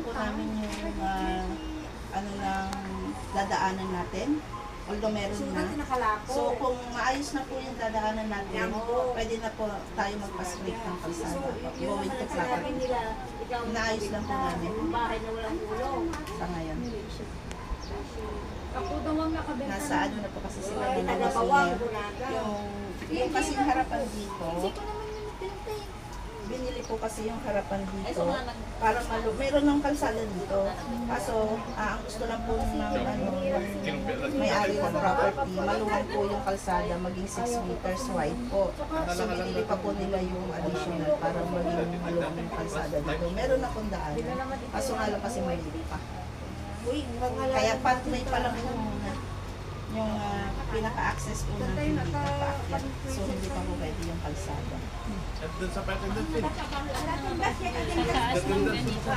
po namin yung ano ng dadaanan natin. Although meron na. So kung maayos na po yung dadaanan natin, pwede na po tayo magpa-straight ng kalsada. Going to property. Naayos lang po namin. Bahay na walang ulong. Sa ngayon. Ako daw ang nakabenta. Nasa ano na po kasi sila dalawa yung kasing harapan dito. Binili ko kasi yung harapan dito para meron ng kalsada dito. Kaso ang gusto lang po ng may-ari ng property, maluwag po yung kalsada, maging 6 meters wide po. So binili pa po nila yung additional para maging maluwag yung kalsada dito. Meron na pong daan. Kaso nga lang kasi maliit pa. Kaya pathway pa lang yung pinaka-access po ng pinaka-paakyat. So hindi pa po pwede yung kalsada. At dun sa pakin dun. Nakaalis ng ganito.